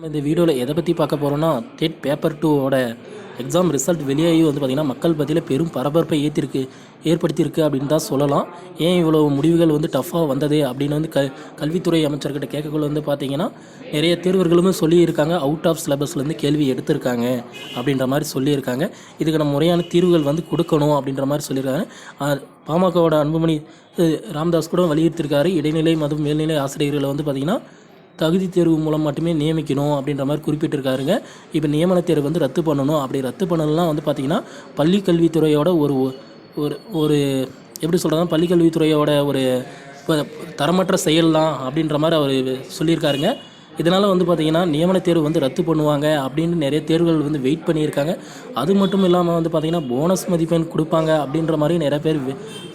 இந்த வீடியோவில் எதை பற்றி பார்க்க போகிறோன்னா டெட் பேப்பர் 2ஓட எக்ஸாம் ரிசல்ட் வெளியாகி பார்த்திங்கன்னா மக்கள் மத்தியில் பெரும் பரபரப்பை ஏற்படுத்தியிருக்கு அப்படின்னு தான் சொல்லலாம். ஏன் இவ்வளோ முடிவுகள் டஃப்பாக வந்தது அப்படின்னு கல்வித்துறை அமைச்சர்கிட்ட கேட்கக்குள்ள பார்த்திங்கன்னா நிறைய தேர்வர்களும் சொல்லியிருக்காங்க. அவுட் ஆஃப் சிலபஸ்லேருந்து கேள்வி எடுத்திருக்காங்க அப்படின்ற மாதிரி சொல்லியிருக்காங்க. இதுக்கான முறையான தீர்வுகள் கொடுக்கணும் அப்படின்ற மாதிரி சொல்லியிருக்காங்க. பாமகவோட அன்புமணி ராமதாஸ் கூட வலியுறுத்திருக்காரு. இடைநிலை மற்றும் மேல்நிலை ஆசிரியர்களை பார்த்திங்கன்னா தகுதி தேர்வு மூலம் மட்டுமே நியமிக்கணும் அப்படின்ற மாதிரி குறிப்பிட்டிருக்காருங்க. இப்போ நியமன தேர்வு ரத்து பண்ணணும். அப்படி ரத்து பண்ணலாம் பார்த்திங்கன்னா பள்ளி கல்வித்துறையோட ஒரு ஒரு ஒரு எப்படி சொல்கிறதா பள்ளிக்கல்வித்துறையோட ஒரு தரமற்ற செயல்லாம் அப்படின்ற மாதிரி அவர் சொல்லியிருக்காருங்க. இதனால் பார்த்திங்கன்னா நியமன தேர்வு ரத்து பண்ணுவாங்க அப்படின்னு நிறைய தேர்வுகள் வெயிட் பண்ணியிருக்காங்க. அது மட்டும் இல்லாமல் பார்த்திங்கன்னா போனஸ் மதிப்பெண் கொடுப்பாங்க அப்படின்ற மாதிரி நிறைய பேர்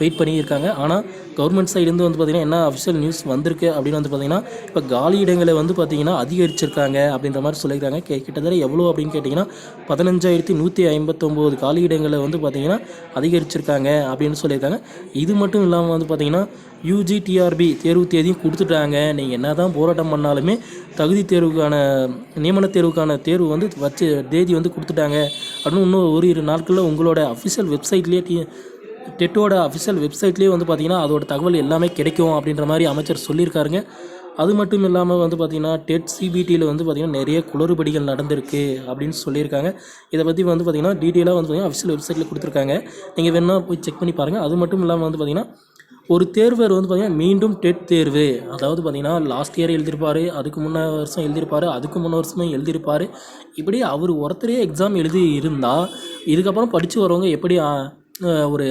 வெயிட் பண்ணியிருக்காங்க. ஆனால் கவர்மெண்ட் சைடுலேருந்து பார்த்திங்கன்னா என்ன அஃபிஷியல் நியூஸ் வந்திருக்கு அப்படின்னு பார்த்திங்கன்னா இப்போ காலி இடங்களை பார்த்திங்கன்னா அதிகரிச்சிருக்காங்க அப்படின்ற மாதிரி சொல்லியிருக்காங்க. கிட்டத்தட்ட எவ்வளோ அப்படின்னு கேட்டிங்கன்னா 15,159 காலி இடங்களை பார்த்திங்கன்னா அதிகரிச்சிருக்காங்க அப்படின்னு சொல்லியிருக்காங்க. இது மட்டும் இல்லாமல் பார்த்திங்கன்னா UGTRB தேர்வு தேதியும் கொடுத்துட்டாங்க. நீங்கள் என்ன தான் போராட்டம் பண்ணாலுமே தகுதி தேர்வுக்கான நியமன தேர்வுக்கான தேர்வு வச்சு தேதி கொடுத்துட்டாங்க அப்படின்னு இன்னும் ஒரு நாட்களில் உங்களோட அஃபிஷியல் வெப்சைட்லேயே டெட்டோட அஃபிஷியல் வெப்சைட்லேயே பார்த்திங்கன்னா அதோட தகவல் எல்லாமே கிடைக்கும் அப்படின்ற மாதிரி அமைச்சர் சொல்லியிருக்காருங்க. அது மட்டும் இல்லாமல் பார்த்திங்கன்னா டெட் CBTயில் பார்த்திங்கன்னா நிறைய குளறுபடிகள் நடந்திருக்கு அப்படின்னு சொல்லியிருக்காங்க. இதை பற்றி பார்த்திங்கன்னா டீட்டெயிலாக பார்த்திங்கன்னா அஃபிஷியல் வெப்சைட்டில் கொடுத்துருக்காங்க. நீங்கள் வேணால் போய் செக் பண்ணி பாருங்கள். அது மட்டும் இல்லாமல் பார்த்திங்கன்னா ஒரு தேர்வர் பார்த்திங்கன்னா மீண்டும் டெட் தேர்வு, அதாவது பார்த்திங்கன்னா லாஸ்ட் இயர் எழுதியிருப்பார், அதுக்கு முன்ன வருஷம் எழுதியிருப்பார், அதுக்கு முன்ன வருஷமும் எழுதியிருப்பார். இப்படி அவர் ஒருத்தரே எக்ஸாம் எழுதி இருந்தால் இதுக்கப்புறம் படித்து வரவங்க எப்படி ஒரு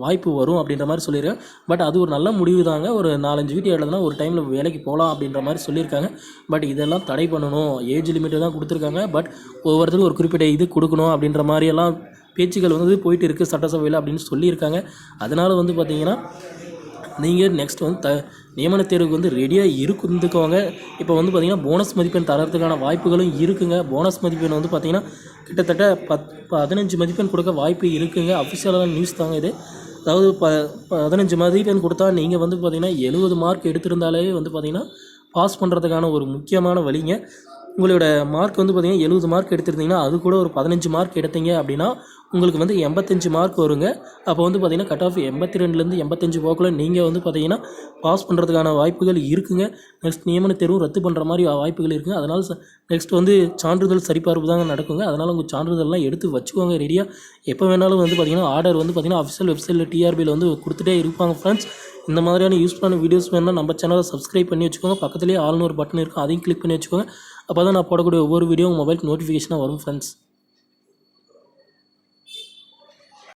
வாய்ப்பு வரும் அப்படின்ற மாதிரி சொல்லியிருக்கேன். பட் அது ஒரு நல்ல முடிவு தாங்க. ஒரு 4-5 வீட்டு எழுதுனா ஒரு டைமில் வேலைக்கு போகலாம் அப்படின்ற மாதிரி சொல்லியிருக்காங்க. பட் இதெல்லாம் தடை பண்ணணும், ஏஜ் லிமிட்டு தான் கொடுத்துருக்காங்க. பட் ஒவ்வொருத்தருக்கும் ஒரு குறிப்பிட்ட இது கொடுக்கணும் அப்படின்ற மாதிரியெல்லாம் பேச்சுக்கள் போயிட்டு இருக்குது சட்டசபையில் அப்படின்னு சொல்லியிருக்காங்க. அதனால் பார்த்திங்கன்னா நீங்கள் நெக்ஸ்ட் நியமன தேர்வுக்கு ரெடியாக இருந்துக்கோங்க. இப்போ பார்த்திங்கன்னா போனஸ் மதிப்பெண் தரத்துக்கான வாய்ப்புகளும் இருக்குங்க. போனஸ் மதிப்பெண் பார்த்திங்கன்னா கிட்டத்தட்ட 15 மதிப்பெண் கொடுக்க வாய்ப்பு இருக்குங்க. அஃபிஷியலான நியூஸ் தாங்க இது. அதாவது 15 மதிப்பெண் கொடுத்தா நீங்கள் பார்த்திங்கன்னா 70 மார்க் எடுத்திருந்தாலே பார்த்திங்கன்னா பாஸ் பண்ணுறதுக்கான ஒரு முக்கியமான வழிங்க. உங்களோட மார்க் பார்த்திங்கன்னா 70 மார்க் எடுத்திருந்தீங்கன்னா அது கூட ஒரு 15 மார்க் எடுத்தீங்க அப்படின்னா உங்களுக்கு 85 மார்க் வருங்க. அப்போ பார்த்திங்கன்னா கட் ஆஃப் 82லேருந்து 85 போக்குள்ள நீங்கள் பார்த்திங்கன்னா பாஸ் பண்ணுறதுக்கான வாய்ப்புகள் இருக்குங்க. நெக்ஸ்ட் நியமன தேர்வும் ரத்து பண்ணுற மாதிரி வாய்ப்புகள் இருக்குங்க. அதனால் நெக்ஸ்ட் சான்றிதழ் சரிபார்ப்பு தாங்க நடக்குங்க. அதனால் உங்கள் சான்றிதழ்லாம் எடுத்து வச்சுக்கோங்க ரெடியாக. எப்போ வேணாலும் பார்த்திங்கன்னா ஆர்டர் பார்த்திங்கன்னா அஃபிஷியல் வெப்சைட்டில் TRBயில் கொடுத்துட்டே இருப்பாங்க ஃப்ரெண்ட்ஸ். இந்த மாதிரியான யூஸ்ஃபுல்லான வீடியோஸ் வேணும்னா நம்ம சேனலை சப்ஸ்கிரைப் பண்ணி வச்சுக்கோங்க. பக்கத்துலேயே ஆல்னு ஒரு பட்டன் இருக்கும், அதையும் கிளிக் பண்ணி வச்சுக்கோங்க. அப்போ தான் நான் போடக்கூடிய ஒவ்வொரு வீடியோ உங்கள் மொபைல் நோட்டிஃபிகேஷனாக வரும் ஃப்ரெண்ட்ஸ்.